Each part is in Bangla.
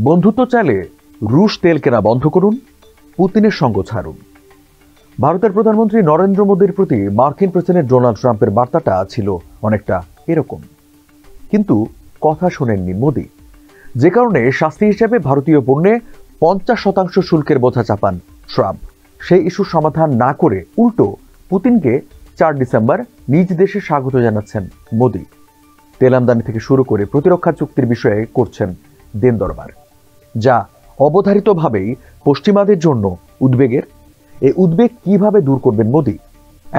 বন্ধুত্ব চাইলে রুশ তেল কেনা বন্ধ করুন, পুতিনের সঙ্গ ছাড়ুন। ভারতের প্রধানমন্ত্রী নরেন্দ্র মোদীর প্রতি মার্কিন প্রেসিডেন্ট ডোনাল্ড ট্রাম্পের বার্তাটা ছিল অনেকটা এরকম, কিন্তু কথা শোনেননি মোদী, যে কারণে শাস্তি হিসেবে ভারতীয় পণ্যে 50% শুল্কের বোঝা চাপান ট্রাম্প। সেই ইস্যুর সমাধান না করে উল্টো পুতিনকে 4 ডিসেম্বর নিজ দেশে স্বাগত জানাচ্ছেন মোদী। তেল আমদানি থেকে শুরু করে প্রতিরক্ষা চুক্তির বিষয়ে করছেন দেন দরবার, যা অবধারিতভাবেই পশ্চিমাদের জন্য উদ্বেগের। এই উদ্বেগ কিভাবে দূর করবেন মোদী?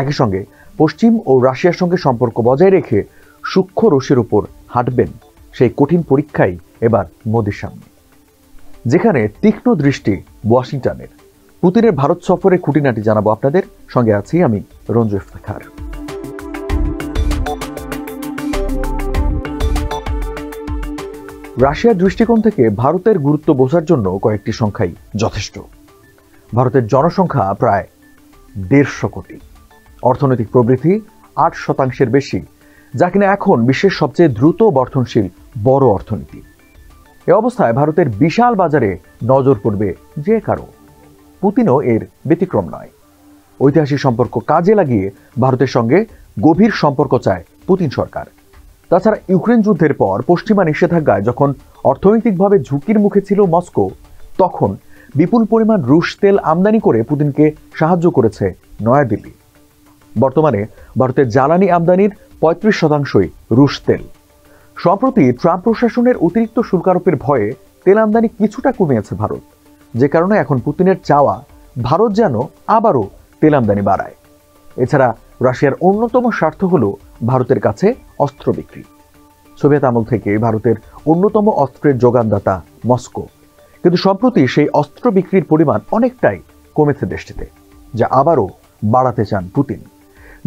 একই সঙ্গে পশ্চিম ও রাশিয়ার সঙ্গে সম্পর্ক বজায় রেখে সূক্ষ্ম রশির উপর হাঁটবেন, সেই কঠিন পরীক্ষাই এবার মোদীর সামনে, যেখানে তীক্ষ্ণ দৃষ্টি ওয়াশিংটনের। পুতিনের ভারত সফরে খুঁটিনাটি জানাবো আপনাদের, সঙ্গে আছি আমি রঞ্জু ইফতেখার। রাশিয়ার দৃষ্টিকোণ থেকে ভারতের গুরুত্ব বোঝার জন্য কয়েকটি সংখ্যাই যথেষ্ট। ভারতের জনসংখ্যা প্রায় 150 কোটি, অর্থনৈতিক প্রবৃদ্ধি 8% বেশি, যা কিনা এখন বিশ্বের সবচেয়ে দ্রুত বর্ধনশীল বড় অর্থনীতি। এ অবস্থায় ভারতের বিশাল বাজারে নজর পড়বে যে কারো। পুতিনও এর ব্যতিক্রম নয়। ঐতিহাসিক সম্পর্ক কাজে লাগিয়ে ভারতের সঙ্গে গভীর সম্পর্ক চায় পুতিন সরকার। তাছাড়া ইউক্রেন যুদ্ধের পর পশ্চিমা নিষেধাজ্ঞায় যখন অর্থনৈতিকভাবে ঝুঁকির মুখে ছিল মস্কো, তখন বিপুল পরিমাণ রুশ তেল আমদানি করে পুতিনকে সাহায্য করেছে নয়াদিল্লি। বর্তমানে ভারতের জ্বালানি আমদানির 35%ই রুশ তেল। সম্প্রতি ট্রাম্প প্রশাসনের অতিরিক্ত শুল্ক আরোপের ভয়ে তেল আমদানি কিছুটা কমিয়েছে ভারত, যে কারণে এখন পুতিনের চাওয়া ভারত যেন আবারও তেল আমদানি বাড়ায়। এছাড়া রাশিয়ার অন্যতম স্বার্থ হল ভারতের কাছে অস্ত্র বিক্রি। সোভিয়েত আমল থেকে ভারতের অন্যতম অস্ত্রের যোগানদাতা মস্কো, কিন্তু সম্প্রতি সেই অস্ত্র বিক্রির পরিমাণ অনেকটাই কমেছে দেশটিতে, যা আবারও বাড়াতে চান পুতিন।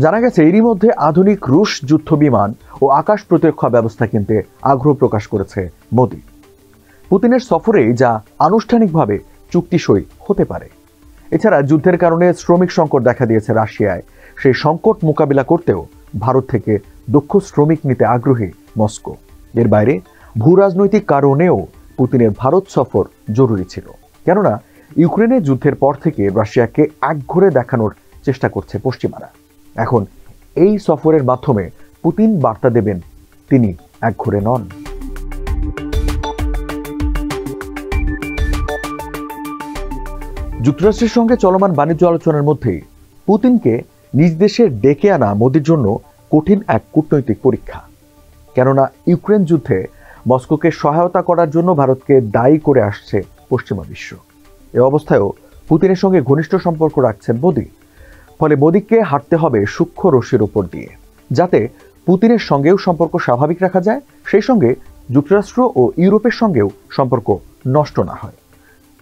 জানা গেছে এরই মধ্যে আধুনিক রুশ যুদ্ধ বিমান ও আকাশ প্রতিরক্ষা ব্যবস্থা কিনতে আগ্রহ প্রকাশ করেছে মোদী। পুতিনের সফরে যা আনুষ্ঠানিকভাবে চুক্তি সই হতে পারে। এছাড়া যুদ্ধের কারণে শ্রমিক সংকট দেখা দিয়েছে রাশিয়ায়, সেই সংকট মোকাবিলা করতেও ভারত থেকে দক্ষ শ্রমিক নিতে আগ্রহী মস্কো। এর বাইরে ভূ রাজনৈতিক কারণেও পুতিনের ভারত সফর জরুরি ছিল, কেননা ইউক্রেনের যুদ্ধের পর থেকে রাশিয়াকে একঘরে দেখানোর চেষ্টা করছে পশ্চিমারা। এখন এই সফরের মাধ্যমে পুতিন বার্তা দেবেন তিনি একঘরে নন। যুক্তরাষ্ট্রের সঙ্গে চলমান বাণিজ্য আলোচনার মধ্যেই পুতিনকে নিজ দেশে ডেকে আনা মোদির জন্য কঠিন এক কূটনৈতিক পরীক্ষা, কেননা ইউক্রেন যুদ্ধে মস্কোকে সহায়তা করার জন্য ভারতকে দায়ী করে আসছে পশ্চিমা বিশ্ব। এ অবস্থায়ও পুতিনের সঙ্গে ঘনিষ্ঠ সম্পর্ক রাখছেন মোদী। ফলে মোদীকে হাঁটতে হবে সূক্ষ্ম রশির উপর দিয়ে, যাতে পুতিনের সঙ্গেও সম্পর্ক স্বাভাবিক রাখা যায়, সেই সঙ্গে যুক্তরাষ্ট্র ও ইউরোপের সঙ্গেও সম্পর্ক নষ্ট না হয়।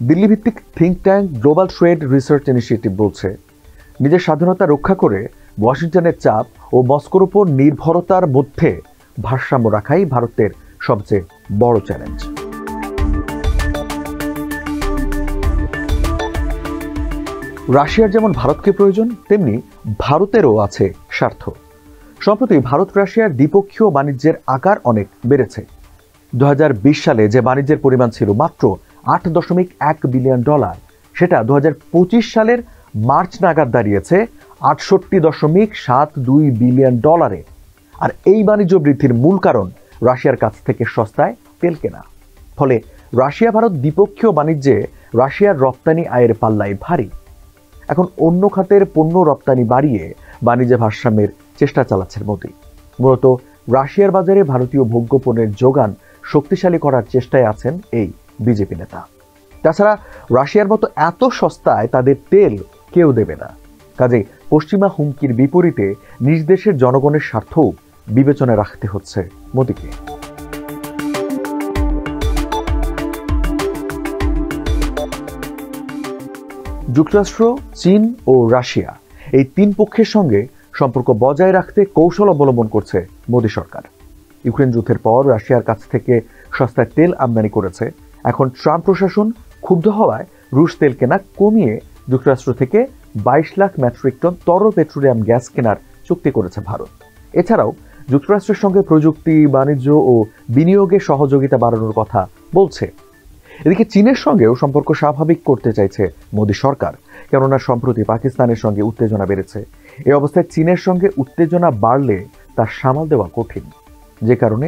দিল্লি ভিত্তিক think tank global trade research initiative বলছে, নিজের স্বাধীনতা রক্ষা করে ওয়াশিংটনের চাপ ও মস্কোর উপর নির্ভরতার মধ্যে ভারসাম্য রাখাই ভারতের সবচেয়ে বড় চ্যালেঞ্জ। রাশিয়ার যেমন ভারতকে প্রয়োজন, তেমনি ভারতেরও আছে স্বার্থ। সম্প্রতি ভারত রাশিয়ার দ্বিপক্ষীয় বাণিজ্যের আকার অনেক বেড়েছে। 2020 সালে যে বাণিজ্যের পরিমাণ ছিল মাত্র $8.1 বিলিয়ন, সেটা 2025 সালের মার্চ নাগাদ দাঁড়িয়েছে $68.72 বিলিয়ন। আর এই বাণিজ্য বৃদ্ধির মূল কারণ রাশিয়ার কাছ থেকে সস্তায় তেল কেনা। ফলে রাশিয়া ভারত দ্বিপক্ষীয় বাণিজ্যে রাশিয়ার রপ্তানি আয়ের পাল্লায় ভারী। এখন অন্য খাতের পণ্য রপ্তানি বাড়িয়ে বাণিজ্য ভারসাম্যের চেষ্টা চালাচ্ছেন মোদী। মূলত রাশিয়ার বাজারে ভারতীয় ভোগ্য পণ্যের যোগান শক্তিশালী করার চেষ্টায় আছেন এই বিজেপি নেতা। তাছাড়া রাশিয়ার মতো এত সস্তায় তাদের তেল কেউ দেবে না, কাজে পশ্চিমা হুমকির বিপরীতে নিজ দেশের জনগণের স্বার্থও বিবেচনায় রাখতে হচ্ছে মোদীকে। যুক্তরাষ্ট্র, চীন ও রাশিয়া এই তিন পক্ষের সঙ্গে সম্পর্ক বজায় রাখতে কৌশল অবলম্বন করছে মোদী সরকার। ইউক্রেন যুদ্ধের পর রাশিয়ার কাছ থেকে সস্তায় তেল আমদানি করেছে। এখন ট্রাম্প প্রশাসন ক্ষুব্ধ হওয়ায় রুশ তেল কেনা কমিয়ে যুক্তরাষ্ট্র থেকে 22 লাখ মেট্রিক টন তরল পেট্রোলিয়াম গ্যাস কেনার চুক্তি করেছে ভারত। এছাড়াও যুক্তরাষ্ট্রের সঙ্গে প্রযুক্তি, বাণিজ্য ও বিনিয়োগে সহযোগিতা বাড়ানোর কথা বলছে। এদিকে চীনের সঙ্গেও সম্পর্ক স্বাভাবিক করতে চাইছে মোদী সরকার, কেননা সম্প্রতি পাকিস্তানের সঙ্গে উত্তেজনা বেড়েছে। এই অবস্থায় চীনের সঙ্গে উত্তেজনা বাড়লে তা সামাল দেওয়া কঠিন, যে কারণে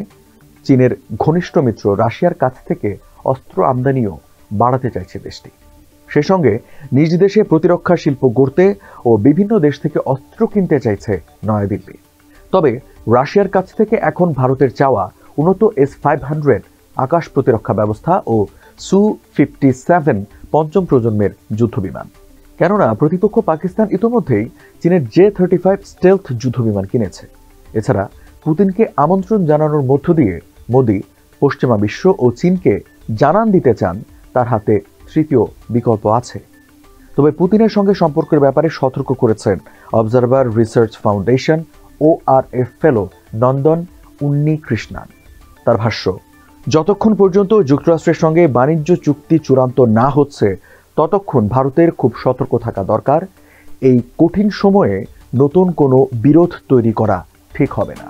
চীনের ঘনিষ্ঠ মিত্র রাশিয়ার কাছ থেকে অস্ত্র আমদানিও বাড়াতে চাইছে দেশটি। সেই সঙ্গে নিজ দেশে প্রতিরক্ষা শিল্প গড়তে ও বিভিন্ন দেশ থেকে অস্ত্র কিনতে চাইছে নয়াদিল্লি। তবে রাশিয়ার কাছ থেকে এখন ভারতের চাওয়া উন্নত S-500 আকাশ প্রতিরক্ষা ব্যবস্থা ও Su-57 পঞ্চম প্রজন্মের যুদ্ধবিমান, কেননা প্রতিপক্ষ পাকিস্তান ইতোমধ্যেই চীনের J-35 স্টেলথ যুদ্ধবিমান কিনেছে। এছাড়া পুতিনকে আমন্ত্রণ জানানোর মধ্য দিয়ে মোদি পশ্চিমা বিশ্ব ও চীনকে জানান দিতে চান তার হাতে তৃতীয় বিকল্প আছে। তবে পুতিনের সঙ্গে সম্পর্কের ব্যাপারে সতর্ক করেছেন অবজারভার রিসার্চ ফাউন্ডেশন ORF ফেলো নন্দন উন্নিকৃষ্ণান। তার ভাষ্য, যতক্ষণ পর্যন্ত যুক্তরাষ্ট্রের সঙ্গে বাণিজ্য চুক্তি চূড়ান্ত না হচ্ছে ততক্ষণ ভারতের খুব সতর্ক থাকা দরকার। এই কঠিন সময়ে নতুন কোনো বিরোধ তৈরি করা ঠিক হবে না।